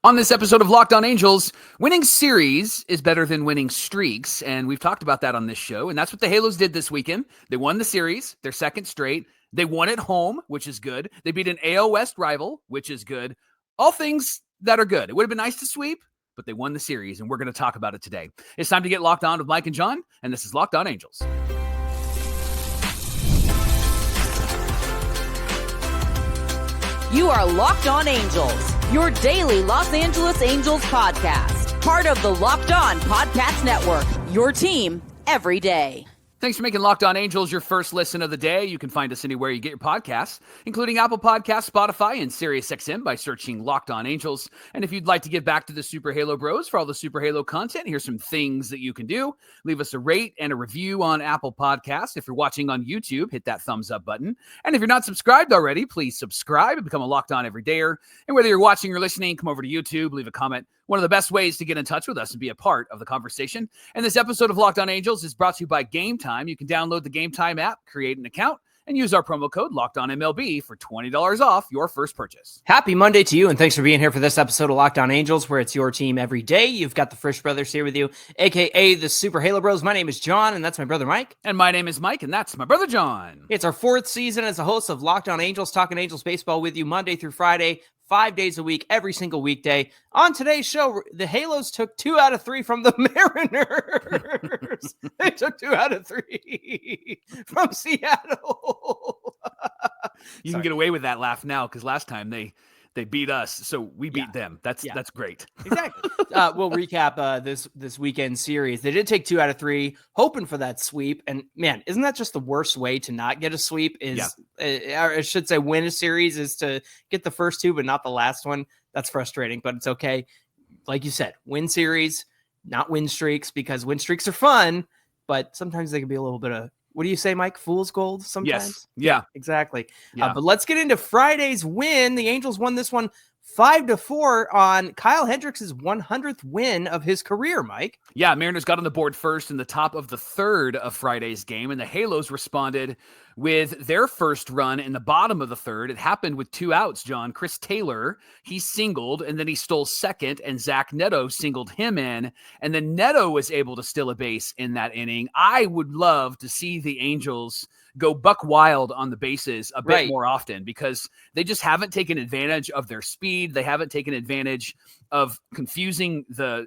On this episode of Locked On Angels, winning series is better than winning streaks, and we've talked about that on this show, and that's what the Halos did this weekend. They won the series, their second straight. They won at home, which is good. They beat an AL West rival, which is good. All things that are good. It would have been nice to sweep, but they won the series, and we're going to talk about it today. It's time to get locked on with Mike and John, and this is Locked On Angels. You are Locked On Angels, your daily Los Angeles Angels podcast. Part of the Locked On Podcast Network, your team every day. Thanks for making Locked On Angels your first listen of the day. You can find us anywhere you get your podcasts, including Apple Podcasts, Spotify, and SiriusXM by searching Locked On Angels. And if you'd like to give back to the Super Halo Bros for all the Super Halo content, here's some things that you can do. Leave us a rate and a review on Apple Podcasts. If you're watching on YouTube, hit that thumbs up button. And if you're not subscribed already, please subscribe and become a Locked On Everydayer. And whether you're watching or listening, come over to YouTube, leave a comment. One of the best ways to get in touch with us and be a part of the conversation. And this episode of Locked On Angels is brought to you by Gametime. You can download the Gametime app, create an account, and use our promo code LOCKEDONMLB for $20 off your first purchase. Happy Monday to you, and thanks for being here for this episode of Locked On Angels, where it's your team every day. You've got the Frisch Brothers here with you, a.k.a. the Super Halo Bros. My name is John, and that's my brother Mike. And my name is Mike, and that's my brother John. It's our fourth season as a host of Locked On Angels, talking Angels baseball with you Monday through Friday, 5 days a week, every single weekday. On today's show, the Halos took 2 out of 3 from the Mariners. They took 2 out of 3 from Seattle. You can get away with that laugh now because last time they beat us, so we beat them. That's great. Exactly. We'll recap this weekend series. They did take 2 out of 3, hoping for that sweep. And man, isn't that just the worst way to not get a sweep? I should say win a series is to get the first 2, but not the last one. That's frustrating, but it's okay. Like you said, win series, not win streaks, because win streaks are fun, but sometimes they can be a little bit of, what do you say, Mike? Fool's gold sometimes? Yes. Yeah. Exactly. Yeah. But let's get into Friday's win. The Angels won this one 5-4 on Kyle Hendricks' 100th win of his career, Mike. Yeah, Mariners got on the board first in the top of the third of Friday's game, and the Halos responded with their first run in the bottom of the third. It happened with 2 outs, John. Chris Taylor, he singled, and then he stole second, and Zach Neto singled him in, and then Neto was able to steal a base in that inning. I would love to see the Angels go buck wild on the bases a bit more often, because they just haven't taken advantage of their speed. They haven't taken advantage of confusing the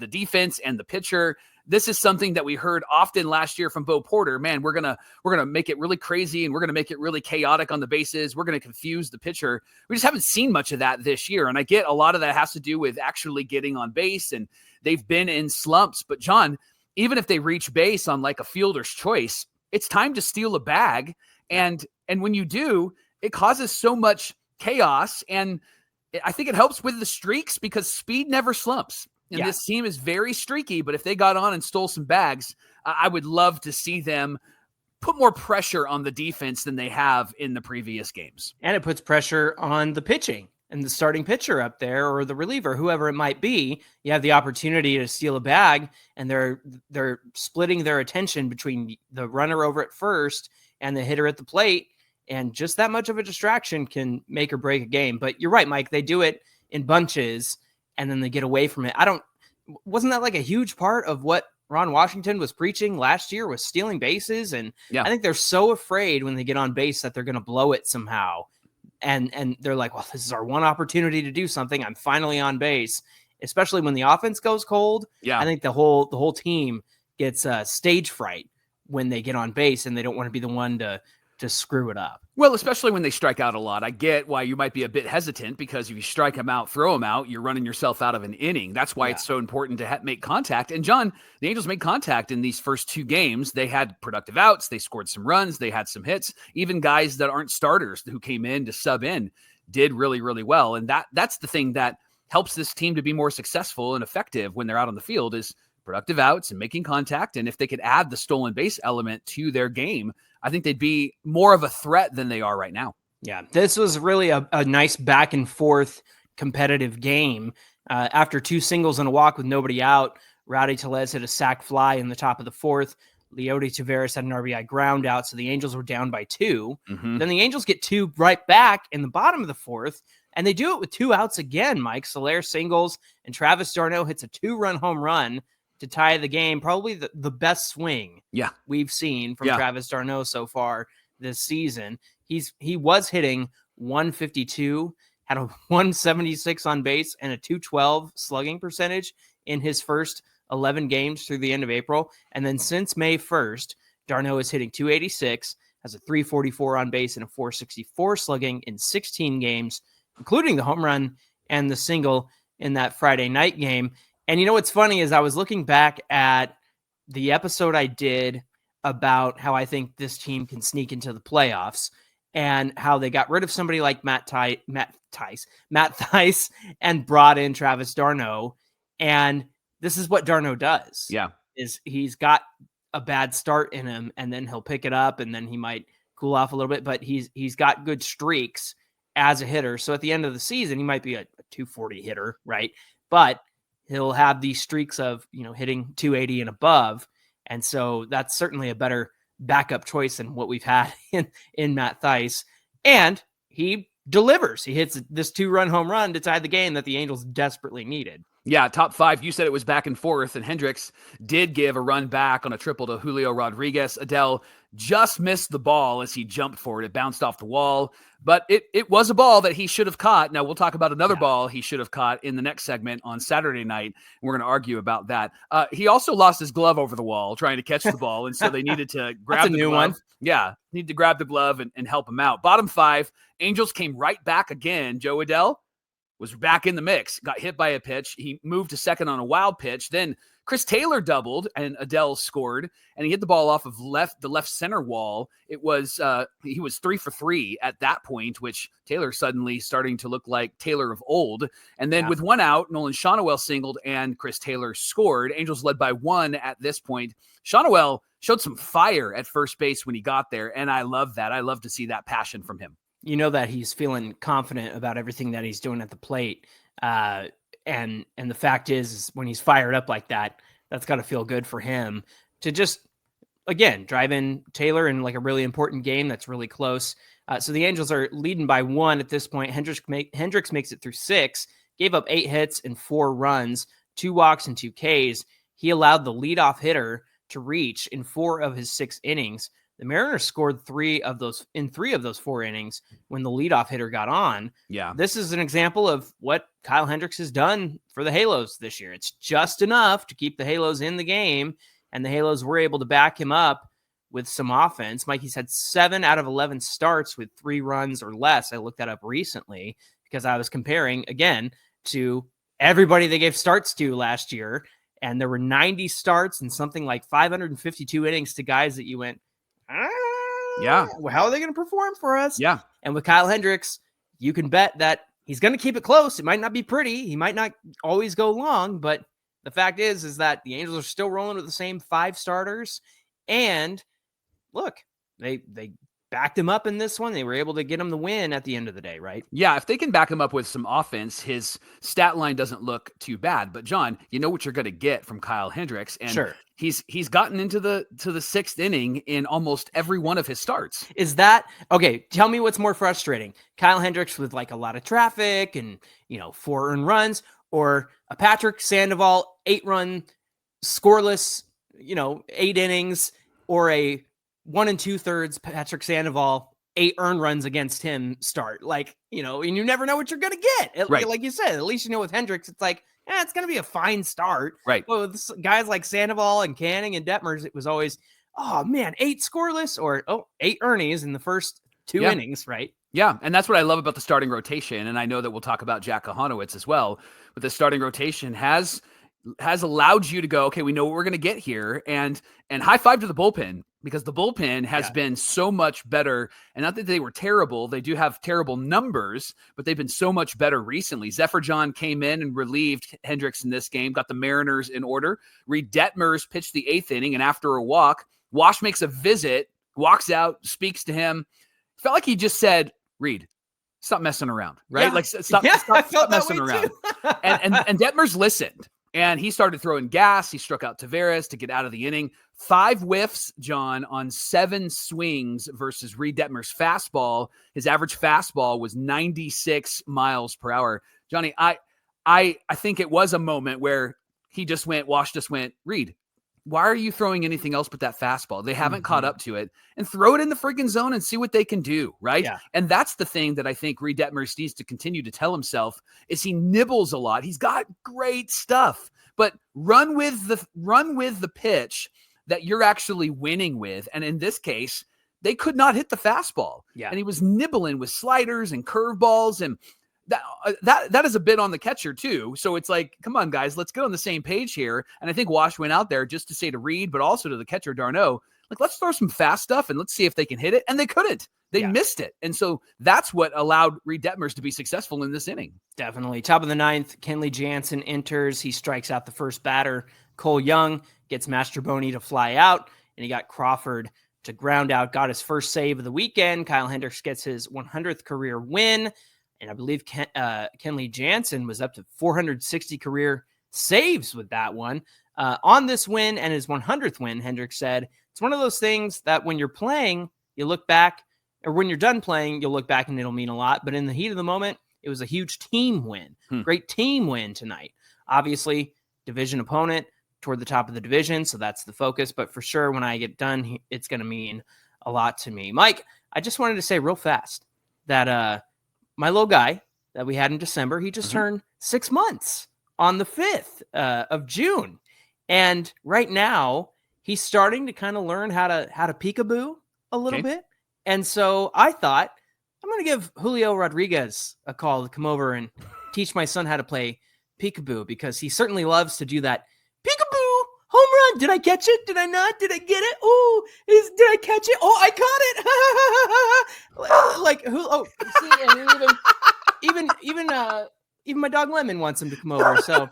defense and the pitcher. This is something that we heard often last year from Bo Porter. Man, we're gonna make it really crazy and we're gonna make it really chaotic on the bases. We're gonna confuse the pitcher. We just haven't seen much of that this year, and I get a lot of that has to do with actually getting on base, and they've been in slumps. But John, even if they reach base on like a fielder's choice, it's time to steal a bag, and when you do, it causes so much chaos, and I think it helps with the streaks because speed never slumps. And this team is very streaky, but if they got on and stole some bags, I would love to see them put more pressure on the defense than they have in the previous games. And it puts pressure on the pitching and the starting pitcher up there, or the reliever, whoever it might be. You have the opportunity to steal a bag, and they're splitting their attention between the runner over at first and the hitter at the plate. And just that much of a distraction can make or break a game. But you're right, Mike. They do it in bunches, and then they get away from it. Wasn't that like a huge part of what Ron Washington was preaching last year, was stealing bases? And I think they're so afraid when they get on base that they're going to blow it somehow. And they're like, well, this is our one opportunity to do something. I'm finally on base, especially when the offense goes cold. Yeah. I think the whole team gets stage fright when they get on base, and they don't want to be the one to screw it up. Well, especially when they strike out a lot. I get why you might be a bit hesitant, because if you strike them out, throw them out, you're running yourself out of an inning. That's why it's so important to make contact. And John, the Angels made contact in these first 2 games. They had productive outs. They scored some runs. They had some hits. Even guys that aren't starters who came in to sub in did really, really well. And that's the thing that helps this team to be more successful and effective when they're out on the field, is productive outs and making contact. And if they could add the stolen base element to their game, I think they'd be more of a threat than they are right now. Yeah, this was really a nice back and forth competitive game. After 2 singles and a walk with nobody out, Rowdy Tellez hit a sac fly in the top of the 4th. Leody Taveras had an RBI ground out, so the Angels were down by 2. Mm-hmm. Then the Angels get 2 right back in the bottom of the 4th, and they do it with 2 outs again. Mike Soler singles, and Travis d'Arnaud hits a 2-run home run to tie the game. Probably the best swing we've seen from Travis d'Arnaud so far this season. He was hitting 152, had a 176 on base and a 212 slugging percentage in his first 11 games through the end of April. And then since May 1st, d'Arnaud is hitting 286, has a 344 on base and a 464 slugging in 16 games, including the home run and the single in that Friday night game. And you know what's funny is I was looking back at the episode I did about how I think this team can sneak into the playoffs and how they got rid of somebody like Matt Thaiss and brought in Travis d'Arnaud. And this is what d'Arnaud does. Yeah. Is he's got a bad start in him, and then he'll pick it up, and then he might cool off a little bit, but he's got good streaks as a hitter. So at the end of the season, he might be a 240 hitter, right? But he'll have these streaks of, hitting 280 and above. And so that's certainly a better backup choice than what we've had in Matt Thaiss. And he delivers. He hits this 2-run home run to tie the game that the Angels desperately needed. Yeah, top 5. You said it was back and forth, and Hendricks did give a run back on a triple to Julio Rodriguez. Adell just missed the ball as he jumped for it. It bounced off the wall, but it was a ball that he should have caught. Now, we'll talk about another ball he should have caught in the next segment on Saturday night. We're going to argue about that. He also lost his glove over the wall trying to catch the ball, and so they needed to grab the glove. One. Yeah, need to grab the glove and help him out. Bottom 5, Angels came right back again. Jo Adell was back in the mix, got hit by a pitch. He moved to second on a wild pitch. Then Chris Taylor doubled and Adell scored, and he hit the ball off of the left center wall. It was he was 3 for 3 at that point, which Taylor suddenly starting to look like Taylor of old. And then with 1 out, Nolan Schanuel singled and Chris Taylor scored. Angels led by 1 at this point. Schanuel showed some fire at first base when he got there, and I love that. I love to see that passion from him. You know that he's feeling confident about everything that he's doing at the plate. And the fact is when he's fired up like that, that's got to feel good for him to just, again, drive in Taylor in like a really important game that's really close. So the Angels are leading by 1 at this point. Hendricks makes it through 6, gave up 8 hits and 4 runs, 2 walks and 2 Ks. He allowed the leadoff hitter to reach in 4 of his 6 innings. The Mariners scored 3 of those 4 innings when the leadoff hitter got on. Yeah. This is an example of what Kyle Hendricks has done for the Halos this year. It's just enough to keep the Halos in the game, and the Halos were able to back him up with some offense. Mikey's had 7 out of 11 starts with 3 runs or less. I looked that up recently because I was comparing, again, to everybody they gave starts to last year, and there were 90 starts and something like 552 innings to guys that you went, yeah. Well, how are they going to perform for us? Yeah. And with Kyle Hendricks, you can bet that he's going to keep it close. It might not be pretty. He might not always go long, but the fact is that the Angels are still rolling with the same 5 starters. And look, they backed him up in this one. They were able to get him the win at the end of the day, right? Yeah, if they can back him up with some offense, his stat line doesn't look too bad. But John, you know what you're going to get from Kyle Hendricks, and sure. He's gotten into the 6th inning in almost every one of his starts. Is that okay? Tell me what's more frustrating: Kyle Hendricks with like a lot of traffic and 4 earned runs, or a Patrick Sandoval 8-run scoreless 8 innings, or a 1 2/3 Patrick Sandoval 8 earned runs against him start? And you never know what you're gonna get. Right. Like you said, at least with Hendricks, it's like, it's going to be a fine start. Right. But with guys like Sandoval and Canning and Detmers, it was always, 8 scoreless or 8 earnies in the first 2 innings, right? Yeah, and that's what I love about the starting rotation, and I know that we'll talk about Jack Kochanowicz as well, but the starting rotation has allowed you to go, okay, we know what we're going to get here, and high five to the bullpen, because the bullpen has been so much better. And not that they were terrible, they do have terrible numbers, but they've been so much better recently. Zephyr John came in and relieved Hendricks in this game, got the Mariners in order. Reed Detmers pitched the 8th inning, and after a walk, Wash makes a visit, walks out, speaks to him. Felt like he just said, Reed, stop messing around, right? Yeah. Stop messing around. and Detmers listened. And he started throwing gas. He struck out Taveras to get out of the inning. 5 whiffs, John, on 7 swings versus Reed Detmer's fastball. His average fastball was 96 miles per hour. Johnny, I think it was a moment where Wash just went, Reed, why are you throwing anything else but that fastball? They haven't caught up to it, and throw it in the freaking zone and see what they can do. Right. Yeah. And that's the thing that I think Reed Detmer needs to continue to tell himself is he nibbles a lot. He's got great stuff, but run with the pitch that you're actually winning with. And in this case, they could not hit the fastball. Yeah. And he was nibbling with sliders and curveballs, and that is a bit on the catcher too. So it's like, come on, guys, let's get on the same page here. And I think Wash went out there just to say to Reed, but also to the catcher d'Arnaud, like, let's throw some fast stuff and let's see if they can hit it. And they couldn't. They missed it. And so that's what allowed Reed Detmers to be successful in this inning. Definitely. Top of the 9th, Kenley Jansen enters. He strikes out the first batter. Cole Young gets Mastrobuoni to fly out, and he got Crawford to ground out, got his first save of the weekend. Kyle Hendricks gets his 100th career win. And I believe Kenley Jansen was up to 460 career saves with that one. On this win and his 100th win, Hendricks said, it's one of those things that when you're playing, you look back, or when you're done playing, you'll look back and it'll mean a lot. But in the heat of the moment, it was a huge team win. Great team win tonight. Obviously, division opponent toward the top of the division, so that's the focus. But for sure, when I get done, it's going to mean a lot to me. Mike, I just wanted to say real fast that my little guy that we had in December, he just turned 6 months on the 5th of June. And right now he's starting to kind of learn how to peekaboo a little bit. And so I thought I'm going to give Julio Rodriguez a call to come over and teach my son how to play peekaboo, because he certainly loves to do that. Peekaboo, home run. Did I catch it? Did I not? Did I get it? Oh, did I catch it? Oh, I caught it. Like who? Oh, see, and even my dog Lemon wants him to come over. So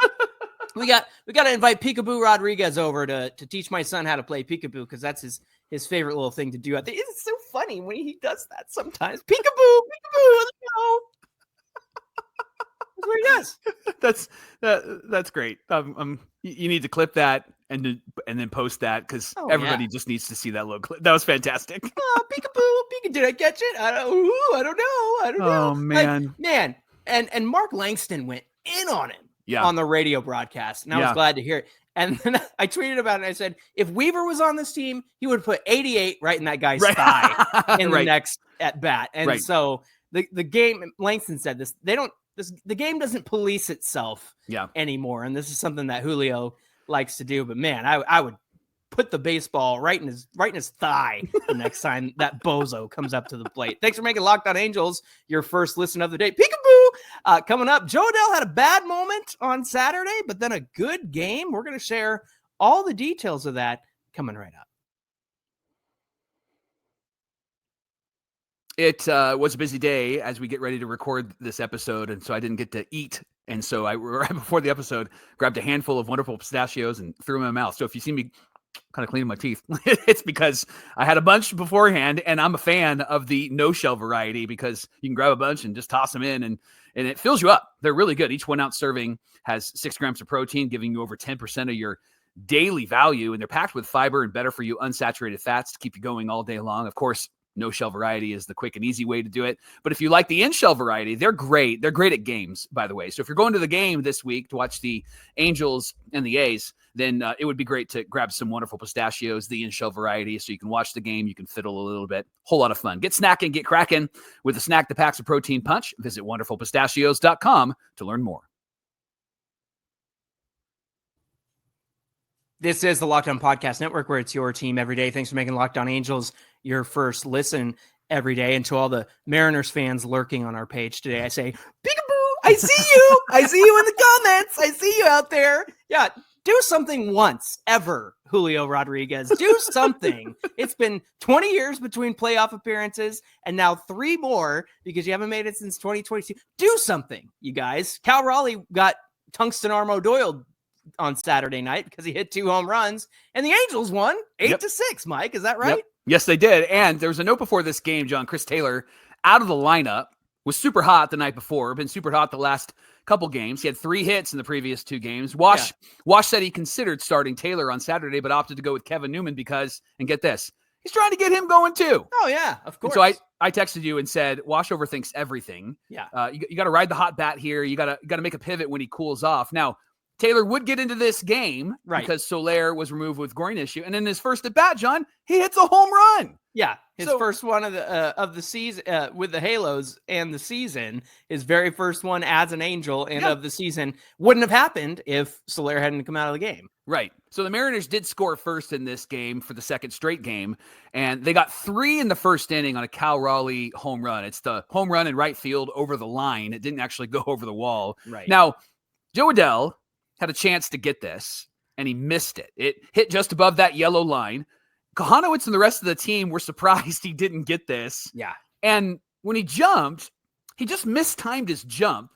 we got to invite Peekaboo Rodriguez over to teach my son how to play peekaboo, because that's his favorite little thing to do. I think it's so funny when he does that sometimes. Peekaboo, let's go. That's what he does. That's great. You need to clip that and then post that, because everybody just needs to see that little clip. That was fantastic. Oh, peekaboo, did I catch it? I don't know. Oh man, man. And Mark Langston went in on him on the radio broadcast, and I was glad to hear it. And then I tweeted about it, and I said, if Weaver was on this team, he would put 88 right in that guy's thigh in the next at bat. And so the game, Langston said this, the game doesn't police itself anymore. And this is something that Julio likes to do. But man, I would put the baseball right in his thigh the next time that bozo comes up to the plate. Thanks for making Locked On Angels your first listen of the day. Peekaboo! Coming up, Jo Adell had a bad moment on Saturday, but then a good game. We're going to share all the details of that coming right up. It was a busy day as we get ready to record this episode, and so I didn't get to eat. And so I, right before the episode, grabbed a handful of wonderful pistachios and threw them in my mouth. So if you see me kind of cleaning my teeth, it's because I had a bunch beforehand, and I'm a fan of the no-shell variety, because you can grab a bunch and just toss them in, and it fills you up. They're really good. Each 1 ounce serving has 6 grams of protein, giving you over 10% of your daily value, and they're packed with fiber and better for you unsaturated fats to keep you going all day long. Of course, no shell variety is the quick and easy way to do it. But if you like the in-shell variety, they're great. They're great at games, by the way. So if you're going to the game this week to watch the Angels and the A's, then it would be great to grab some wonderful pistachios, the in-shell variety, so you can watch the game, you can fiddle a little bit. Whole lot of fun. Get snackin', get crackin' with a snack that packs a protein punch. Visit wonderfulpistachios.com to learn more. This is the Locked On Podcast Network, where it's your team every day. Thanks for making Locked On Angels your first listen every day. And to all the Mariners fans lurking on our page today, I say, peekaboo, I see you. I see you in the comments. I see you out there. Yeah, do something once, ever, Julio Rodriguez. Do something. It's been 20 years between playoff appearances, and now 3 more because you haven't made it since 2022. Do something, you guys. Cal Raleigh got tungsten arm O'Doyle on Saturday night because he hit 2 home runs, and the Angels won 8-6. Mike, is that right? Yep. Yes, they did. And there was a note before this game, John. Chris Taylor out of the lineup was super hot the night before, been super hot the last couple games. He had 3 hits in the previous 2 games. Wash said he considered starting Taylor on Saturday, but opted to go with Kevin Newman because, and get this, he's trying to get him going too. Oh, yeah, of course. And so I texted you and said, Wash overthinks everything. Yeah. You got to ride the hot bat here. You got to make a pivot when he cools off. Now, Taylor would get into this game because Soler was removed with groin issue. And in his first at bat, John, he hits a home run. Yeah, his first one of the season with the Halos and the season, his very first one as an Angel and of the season wouldn't have happened if Soler hadn't come out of the game. Right. So the Mariners did score first in this game for the second straight game, and they got 3 in the first inning on a Cal Raleigh home run. It's the home run in right field over the line. It didn't actually go over the wall. Right. Now, Jo Adell had a chance to get this, and he missed it. It hit just above that yellow line. Kochanowicz and the rest of the team were surprised he didn't get this. Yeah. And when he jumped, he just mistimed his jump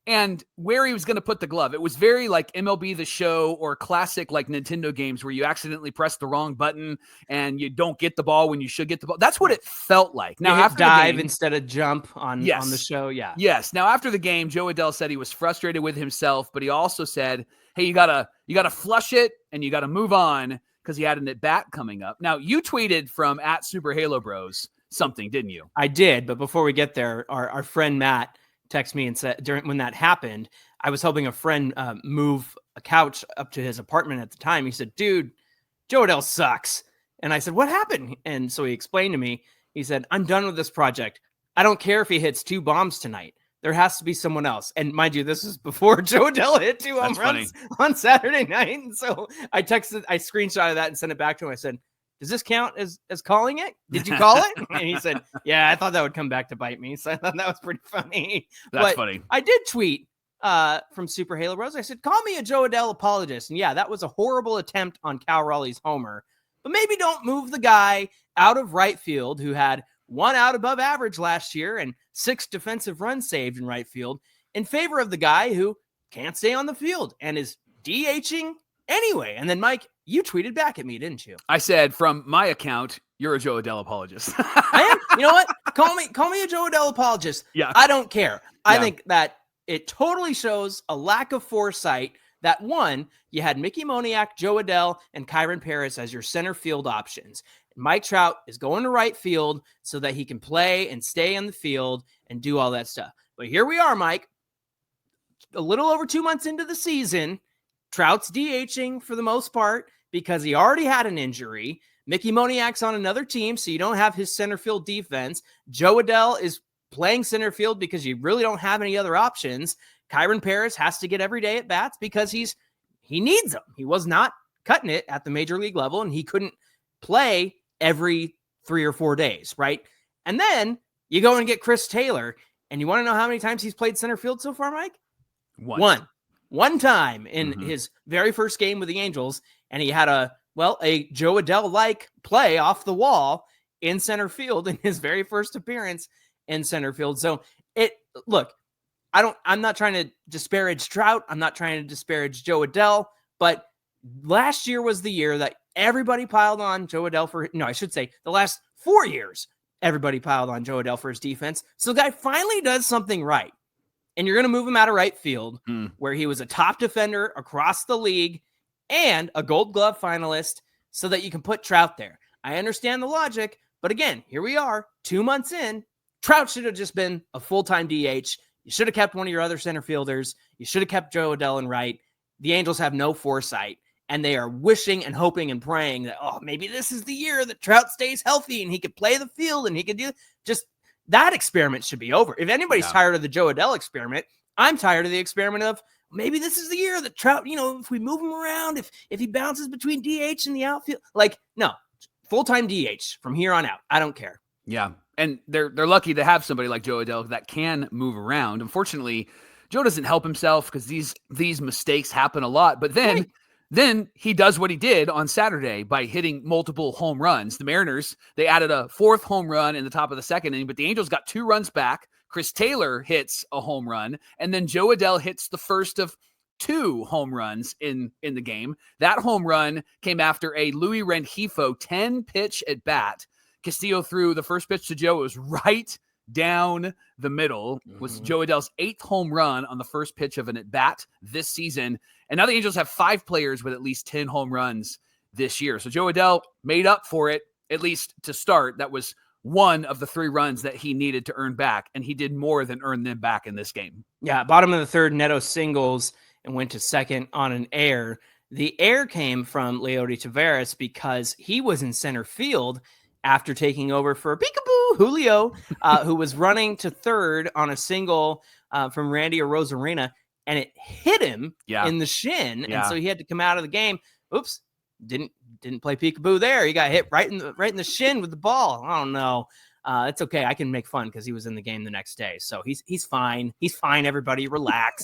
and where he was going to put the glove. It was very like MLB The Show or classic like Nintendo games where you accidentally press the wrong button and you don't get the ball when you should get the ball. That's what it felt like. Now, after dive the game, instead of jump on the show. Yeah. Yes. Now, after the game, Jo Adell said he was frustrated with himself, but he also said, hey, you gotta flush it and you got to move on, because he had an at-bat coming up. Now, you tweeted from @SuperHaloBros something, didn't you? I did, but before we get there, our friend Matt texted me and said, when that happened, I was helping a friend move a couch up to his apartment at the time. He said, dude, Jo Adell sucks. And I said, what happened? And so he explained to me, he said, I'm done with this project. I don't care if he hits 2 bombs tonight. There has to be someone else. And mind you, this is before Jo Adell hit 2 home runs on Saturday night. And so I screenshotted that and sent it back to him. I said, does this count as calling it? Did you call it? And he said, yeah, I thought that would come back to bite me. So I thought that was pretty funny. That's funny. I did tweet from Super Halo Bros. I said, call me a Jo Adell apologist. And yeah, that was a horrible attempt on Cal Raleigh's homer. But maybe don't move the guy out of right field who had 1 out above average last year and 6 defensive runs saved in right field in favor of the guy who can't stay on the field and is DHing anyway. And then, Mike, you tweeted back at me, didn't you? I said, from my account, you're a Jo Adell apologist. I am. You know what? Call me a Jo Adell apologist. Yeah. I don't care. I think that it totally shows a lack of foresight that, one, you had Mickey Moniak, Jo Adell, and Kyron Paris as your center field options. Mike Trout is going to right field so that he can play and stay on the field and do all that stuff. But here we are, Mike, a little over 2 months into the season. Trout's DHing for the most part because he already had an injury. Mickey Moniak's on another team, so you don't have his center field defense. Jo Adell is playing center field because you really don't have any other options. Kyron Paris has to get every day at bats because he needs them. He was not cutting it at the major league level, and he couldn't play every 3 or 4 days, right? And then you go and get Chris Taylor, and you want to know how many times he's played center field so far, Mike? One time in his very first game with the Angels, and he had a Jo Adell-like play off the wall in center field in his very first appearance in center field. So I'm not trying to disparage Trout. I'm not trying to disparage Jo Adell, but last year was the year that everybody piled on Jo Adell the last 4 years, everybody piled on Jo Adell for his defense. So the guy finally does something right. And you're going to move him out of right field where he was a top defender across the league and a Gold Glove finalist so that you can put Trout there. I understand the logic, but again, here we are 2 months in. Trout should have just been a full-time DH. You should have kept one of your other center fielders. You should have kept Jo Adell in right. The Angels have no foresight, and they are wishing and hoping and praying that, maybe this is the year that Trout stays healthy and he could play the field and he could do just that experiment should be over. If anybody's tired of the Jo Adell experiment, I'm tired of the experiment of maybe this is the year that Trout, if we move him around, if he bounces between DH and the outfield, no, full-time DH from here on out. I don't care. Yeah. And they're lucky to have somebody like Jo Adell that can move around. Unfortunately, Joe doesn't help himself because these mistakes happen a lot. But then he does what he did on Saturday by hitting multiple home runs. The Mariners, they added a 4th home run in the top of the 2nd inning, but the Angels got 2 runs back. Chris Taylor hits a home run, and then Jo Adell hits the first of 2 home runs in the game. That home run came after a Louis Rengifo 10-pitch at bat. Castillo threw the first pitch to Joe. It was right down the middle. Was Jo Adell's 8th home run on the first pitch of an at-bat this season. And now the Angels have 5 players with at least 10 home runs this year. So Jo Adell made up for it, at least to start. That was one of the 3 runs that he needed to earn back, and he did more than earn them back in this game. Yeah, bottom of the third, Neto singles and went to second on an error. The error came from Leody Taveras because he was in center field after taking over for Peekaboo Julio, who was running to third on a single from Randy Arozarena, and it hit him in the shin, and so he had to come out of the game. Oops, didn't play peekaboo there. He got hit right in the shin with the ball. I don't know. It's okay. I can make fun because he was in the game the next day. So he's fine. He's fine. Everybody relax.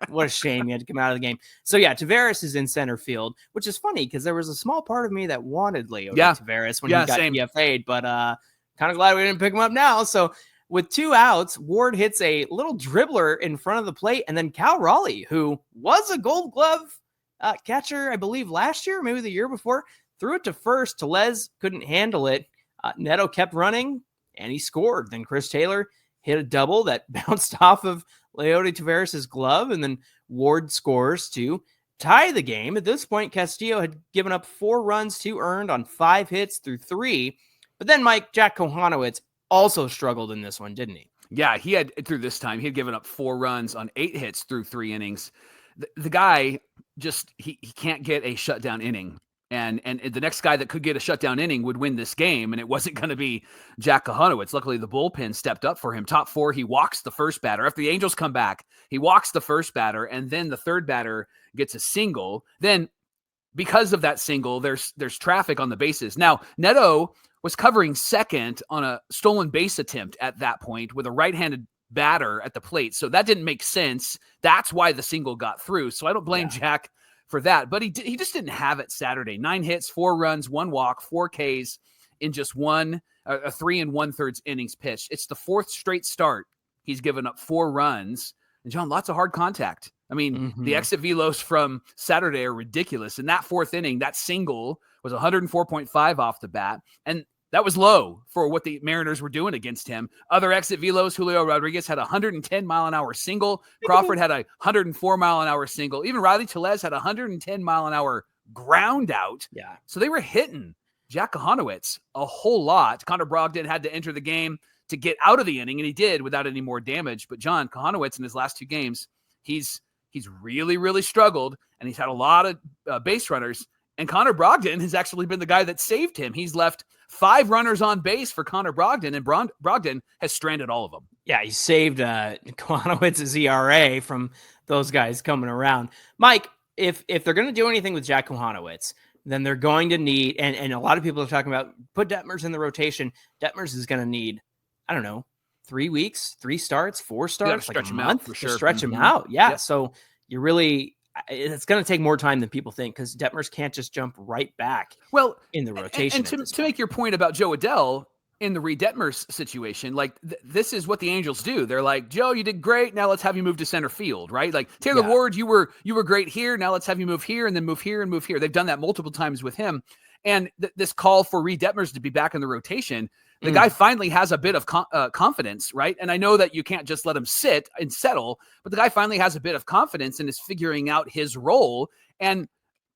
What a shame he had to come out of the game. So yeah, Taveras is in center field, which is funny because there was a small part of me that wanted Leody Taveras when he got DFA'd, but kind of glad we didn't pick him up now. So with 2 outs, Ward hits a little dribbler in front of the plate, and then Cal Raleigh, who was a Gold Glove catcher, I believe last year, maybe the year before, threw it to first. Tellez couldn't handle it. Neto kept running, and he scored. Then Chris Taylor hit a double that bounced off of Leody Taveras' glove, and then Ward scores to tie the game. At this point, Castillo had given up 4 runs, 2 earned on 5 hits through 3. But then Jack Kochanowicz also struggled in this one, didn't he? Yeah, he had, through this time, he had given up 4 runs on 8 hits through 3 innings. The guy just, he can't get a shutdown inning. And the next guy that could get a shutdown inning would win this game, and it wasn't going to be Jack Kochanowicz. Luckily, the bullpen stepped up for him. Top 4, he walks the first batter. After the Angels come back, he walks the first batter, and then the third batter gets a single. Then, because of that single, there's traffic on the bases. Now, Neto was covering second on a stolen base attempt at that point with a right-handed batter at the plate. So that didn't make sense. That's why the single got through. So I don't blame Jack for that, but he just didn't have it Saturday. 9 hits, 4 runs, 1 walk, 4 Ks in just a 3 1/3 innings pitched. It's the 4th straight start. He's given up 4 runs, and John, lots of hard contact. I mean, the exit velos from Saturday are ridiculous. In that 4th inning, that single was 104.5 off the bat, and that was low for what the Mariners were doing against him. Other exit velos, Julio Rodriguez had a 110-mile-an-hour single. Crawford had a 104-mile-an-hour single. Even Riley Tellez had a 110-mile-an-hour ground out. Yeah. So they were hitting Jack Kochanowicz a whole lot. Connor Brogdon had to enter the game to get out of the inning, and he did without any more damage. But John, Kochanowicz in his last 2 games, he's really, really struggled, and he's had a lot of base runners. And Connor Brogdon has actually been the guy that saved him. He's left 5 runners on base for Connor Brogdon, and Brogdon has stranded all of them. Yeah, he saved Kochanowicz's ERA from those guys coming around. Mike, if they're going to do anything with Jack Kochanowicz, then they're going to need, and a lot of people are talking about, put Detmers in the rotation. Detmers is going to need, I don't know, 3 weeks, 3 starts, 4 starts, like a month to stretch him out. Yeah, so you really... It's going to take more time than people think because Detmers can't just jump right back in the rotation. And to make your point about Jo Adell in the Reed Detmers situation, like this is what the Angels do. They're like, Joe, you did great. Now let's have you move to center field, right? Like Taylor Ward, you were great here. Now let's have you move here and then move here and move here. They've done that multiple times with him. And this call for Reed Detmers to be back in the rotation, the guy finally has a bit of confidence, right? And I know that you can't just let him sit and settle, but the guy finally has a bit of confidence and is figuring out his role. And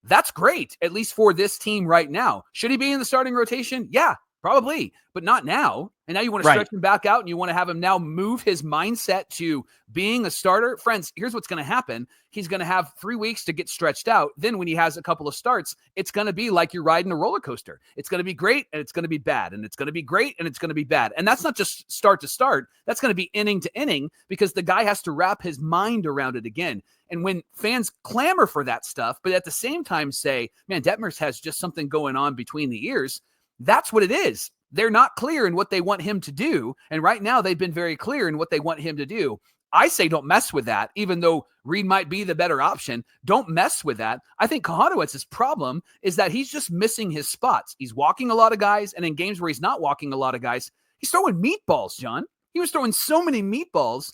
that's great, at least for this team right now. Should he be in the starting rotation? Yeah, probably, but not now. And now you want to stretch him back out and you want to have him now move his mindset to being a starter. Friends, here's what's going to happen. He's going to have 3 weeks to get stretched out. Then when he has a couple of starts, it's going to be like you're riding a roller coaster. It's going to be great and it's going to be bad. And it's going to be great and it's going to be bad. And that's not just start to start. That's going to be inning to inning because the guy has to wrap his mind around it again. And when fans clamor for that stuff, but at the same time say, man, Detmers has just something going on between the ears, that's what it is. They're not clear in what they want him to do. And right now they've been very clear in what they want him to do. I say don't mess with that, even though Reed might be the better option. Don't mess with that. I think Kochanowicz's problem is that he's just missing his spots. He's walking a lot of guys, and in games where he's not walking a lot of guys, he's throwing meatballs, John. He was throwing so many meatballs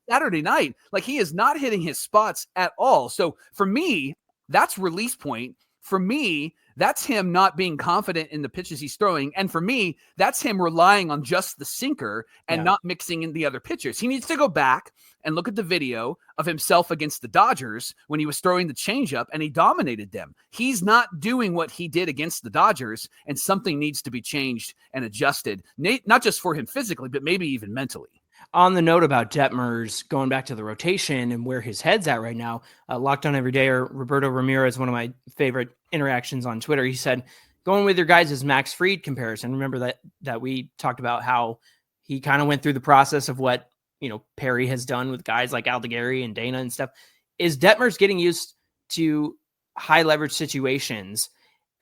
Saturday night. Like he is not hitting his spots at all. So for me, that's release point. For me, that's him not being confident in the pitches he's throwing. And for me, that's him relying on just the sinker and not mixing in the other pitches. He needs to go back and look at the video of himself against the Dodgers when he was throwing the changeup and he dominated them. He's not doing what he did against the Dodgers, and something needs to be changed and adjusted, not just for him physically, but maybe even mentally. On the note about Detmers, going back to the rotation and where his head's at right now, Locked On Every Day, or Roberto Ramirez, one of my favorite interactions on Twitter, he said, going with your guys' Max Fried comparison. Remember that we talked about how he kind of went through the process of what, Perry has done with guys like Aldegari and Dana and stuff. Is Detmers getting used to high leverage situations?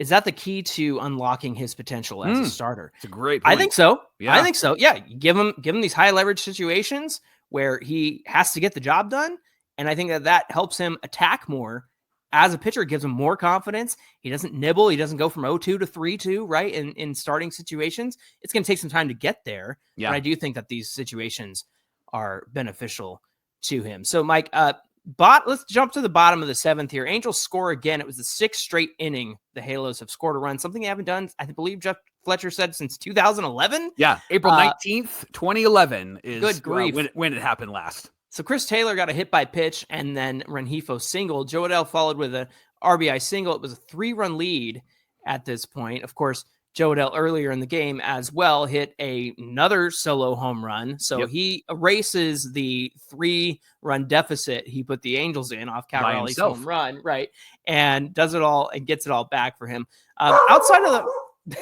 Is that the key to unlocking his potential as a starter? It's a great point. I think so. Yeah. I think so. Yeah. Give him these high leverage situations where he has to get the job done. And I think that helps him attack more as a pitcher. It gives him more confidence. He doesn't nibble. He doesn't go from 0-2 to 3-2, right? In starting situations, it's going to take some time to get there. Yeah. But I do think that these situations are beneficial to him. So Mike, let's jump to the bottom of the 7th here. Angels score again. It was the 6th straight inning the Halos have scored a run, something they haven't done, I believe Jeff Fletcher said, since 2011. Yeah, April 19th, 2011 is good grief. When it happened last. So Chris Taylor got a hit by pitch, and then Rengifo singled. Jo Adell followed with a RBI single. It was a 3-run lead at this point. Of course, Jo Adell earlier in the game as well hit another solo home run. So he erases the 3-run deficit he put the Angels in off Cal Raleigh's home run, right? And does it all and gets it all back for him. Outside of the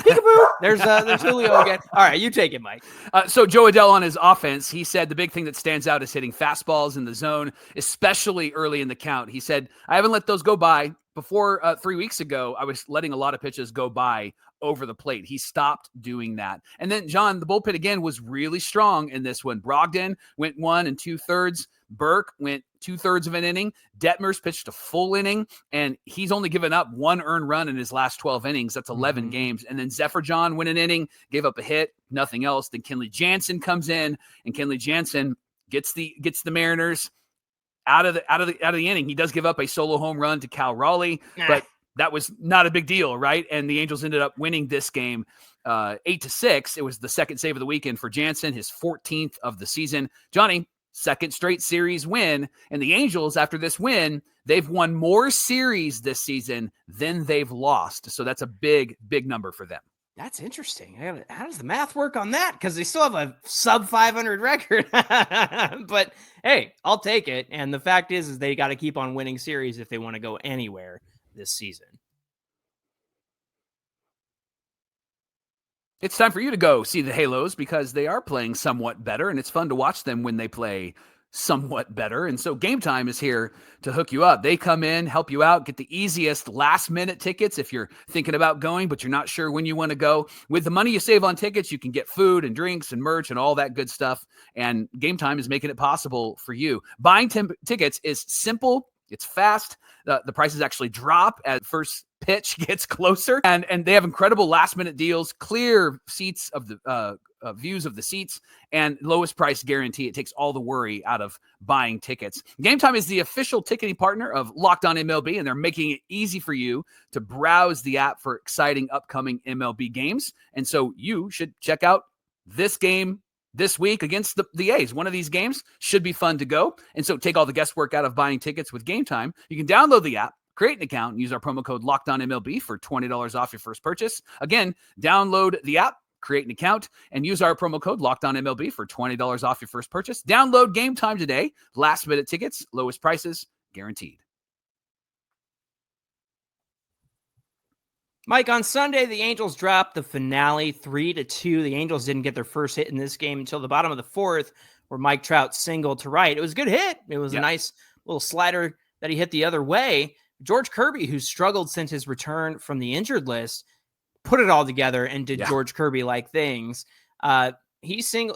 peekaboo, there's Julio again. All right, you take it, Mike. So Jo Adell on his offense, he said the big thing that stands out is hitting fastballs in the zone, especially early in the count. He said, I haven't let those go by. Before 3 weeks ago, I was letting a lot of pitches go by over the plate. He stopped doing that. And then, John, the bullpen again was really strong in this one. Brogdon went 1 2/3. Burke went 2/3 of an inning. Detmers pitched a full inning, and he's only given up 1 earned run in his last 12 innings. That's 11 games. And then Zephyr John went an inning, gave up a hit, nothing else. Then Kenley Jansen comes in, and Kenley Jansen gets the Mariners out of the inning. He does give up a solo home run to Cal Raleigh, but that was not a big deal, right? And the Angels ended up winning this game 8-6. It was the second save of the weekend for Jansen, his 14th of the season. Johnny, second straight series win. And the Angels, after this win, they've won more series this season than they've lost. So that's a big, big number for them. That's interesting. How does the math work on that? Because they still have a sub 500 record. But hey, I'll take it. And the fact is they got to keep on winning series if they want to go anywhere this season. It's time for you to go see the Halos because they are playing somewhat better, and it's fun to watch them when they play somewhat better. And so Gametime is here to hook you up. They come in, help you out, get the easiest last-minute tickets if you're thinking about going, but you're not sure when you want to go. With the money you save on tickets, you can get food and drinks and merch and all that good stuff. And Gametime is making it possible for you. Buying tickets is simple. It's fast. The prices actually drop as first pitch gets closer, and they have incredible last-minute deals, clear seats of the views of the seats, and lowest price guarantee. It takes all the worry out of buying tickets. Gametime is the official ticketing partner of Locked On MLB, and they're making it easy for you to browse the app for exciting upcoming MLB games. And so you should check out this game this week against the A's. One of these games should be fun to go. And so take all the guesswork out of buying tickets with Gametime. You can download the app, create an account, and use our promo code LOCKEDONMLB for $20 off your first purchase. Again, download the app, create an account, and use our promo code LOCKEDONMLB for $20 off your first purchase. Download Gametime today. Last minute tickets, lowest prices, guaranteed. Mike, on Sunday, the Angels dropped the finale 3-2. The Angels didn't get their first hit in this game until the bottom of the 4th, where Mike Trout singled to right. It was a good hit. It was a nice little slider that he hit the other way. George Kirby, who struggled since his return from the injured list, put it all together and did George Kirby-like things. So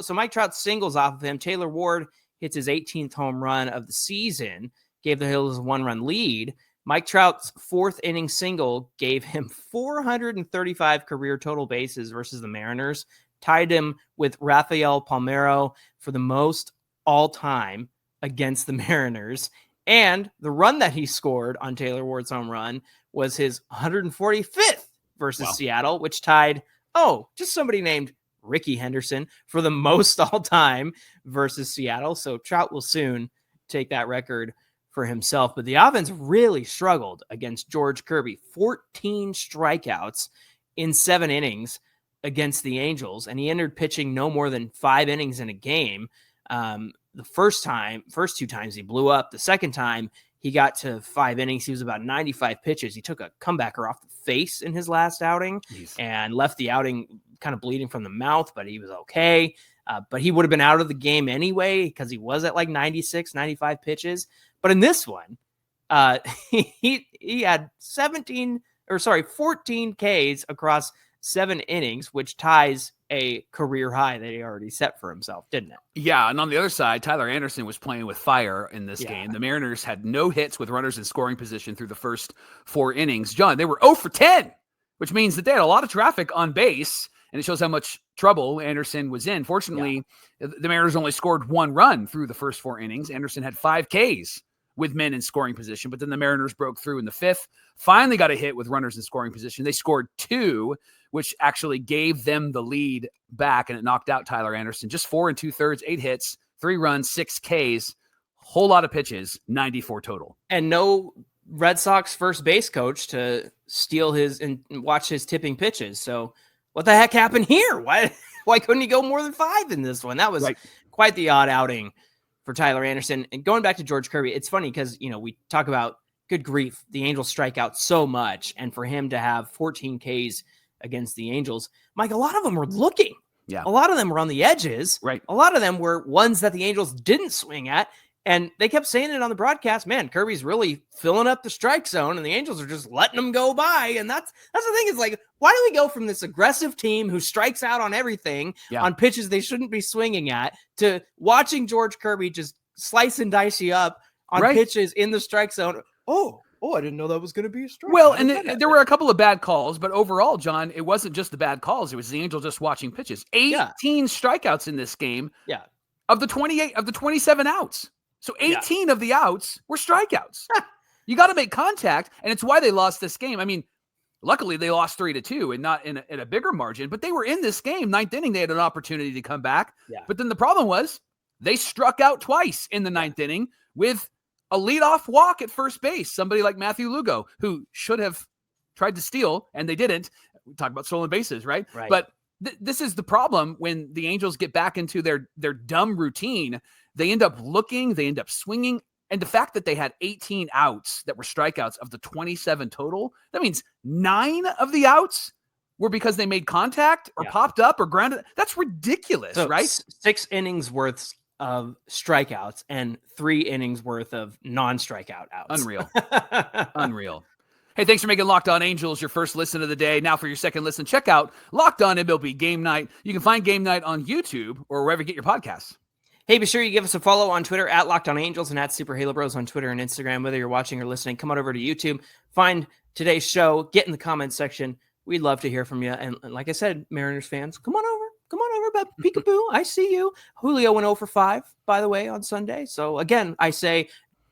Mike Trout singles off of him. Taylor Ward hits his 18th home run of the season, gave the Hills a 1-run lead. Mike Trout's 4th inning single gave him 435 career total bases versus the Mariners, tied him with Rafael Palmeiro for the most all-time against the Mariners. And the run that he scored on Taylor Ward's home run was his 145th versus Wow. Seattle, which tied, just somebody named Ricky Henderson for the most all time versus Seattle. So Trout will soon take that record for himself. But the offense really struggled against George Kirby. 14 strikeouts in 7 innings against the Angels, and he entered pitching no more than 5 innings in a game. The first 2 times he blew up. The second time he got to 5 innings, he was about 95 pitches. He took a comebacker off the face in his last outing and left the outing kind of bleeding from the mouth, but he was okay. But he would have been out of the game anyway because he was at like 96, 95 pitches. But in this one, he had 14 Ks across 7 innings, which ties a career high that he already set for himself, didn't it? Yeah, and on the other side, Tyler Anderson was playing with fire in this game. The Mariners had no hits with runners in scoring position through the first 4 innings. John, they were 0 for 10, which means that they had a lot of traffic on base, and it shows how much trouble Anderson was in. Fortunately, the Mariners only scored 1 run through the first 4 innings. Anderson had 5 Ks with men in scoring position, but then the Mariners broke through in the 5th, finally got a hit with runners in scoring position. They scored 2, which actually gave them the lead back, and it knocked out Tyler Anderson. Just 4 2/3, 8 hits, 3 runs, 6 Ks, whole lot of pitches, 94 total. And no Red Sox first base coach to steal his and watch his tipping pitches. So what the heck happened here? Why couldn't he go more than 5 in this one? That was quite the odd outing for Tyler Anderson. And going back to George Kirby, it's funny because, we talk about, good grief, the Angels strike out so much. And for him to have 14 Ks against the Angels, Mike, a lot of them were looking. Yeah. A lot of them were on the edges. Right. A lot of them were ones that the Angels didn't swing at. And they kept saying it on the broadcast, man, Kirby's really filling up the strike zone and the Angels are just letting them go by. And that's the thing, is like, why do we go from this aggressive team who strikes out on everything, on pitches they shouldn't be swinging at, to watching George Kirby just slice and dice you up on pitches in the strike zone? Oh, I didn't know that was going to be a strike. Well, and there were a couple of bad calls, but overall, John, it wasn't just the bad calls. It was the Angels just watching pitches. 18 strikeouts in this game. Yeah. Of the 27 outs. So 18 of the outs were strikeouts. You got to make contact, and it's why they lost this game. I mean, luckily they lost 3-2 and not in a bigger margin, but they were in this game. 9th inning, they had an opportunity to come back. Yeah. But then the problem was they struck out twice in the 9th inning with a leadoff walk at first base. Somebody like Matthew Lugo, who should have tried to steal, and they didn't. We talk about stolen bases, right? But this is the problem when the Angels get back into their dumb routine. They end up looking, they end up swinging. And the fact that they had 18 outs that were strikeouts of the 27 total, that means 9 of the outs were because they made contact or popped up or grounded. That's ridiculous, so right? 6 innings worth of strikeouts and 3 innings worth of non-strikeout outs. Unreal. Unreal. Hey, thanks for making Locked On Angels your first listen of the day. Now for your second listen, check out Locked On MLB Game Night. You can find Game Night on YouTube or wherever you get your podcasts. Hey, be sure you give us a follow on Twitter at Locked On Angels and at Super Halo Bros on Twitter and Instagram. Whether you're watching or listening, come on over to YouTube, find today's show, get in the comments section. We'd love to hear from you. And like I said, Mariners fans, come on over, but peekaboo, I see you. Julio went 0 for 5, by the way, on Sunday. So again, I say,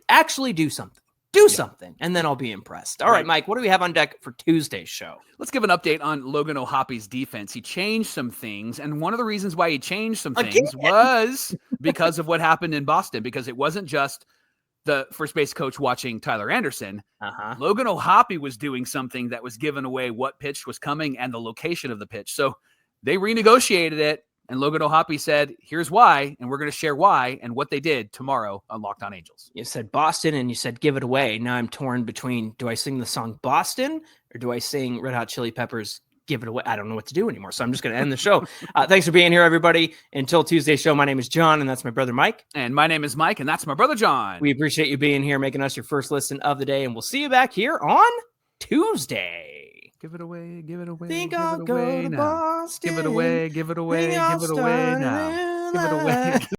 actually do something. Do something, and then I'll be impressed. All right, Mike, what do we have on deck for Tuesday's show? Let's give an update on Logan O'Hoppy's defense. He changed some things, and one of the reasons why he changed some things was because of what happened in Boston, because it wasn't just the first base coach watching Tyler Anderson. Logan O'Hoppy was doing something that was giving away what pitch was coming and the location of the pitch. So they renegotiated it, and Logan O'Hoppy said, here's why, and we're going to share why and what they did tomorrow on Locked On Angels. You said Boston, and you said give it away. Now I'm torn between, do I sing the song Boston, or do I sing Red Hot Chili Peppers, Give It Away? I don't know what to do anymore, so I'm just going to end the show. Thanks for being here, everybody. Until Tuesday's show, my name is John, and that's my brother Mike. And my name is Mike, and that's my brother John. We appreciate you being here, making us your first listen of the day, and we'll see you back here on Tuesday. Give it away, give it away, Think give I'll it go away to now. Boston. Give it away, give it away, give it away now. Give it away.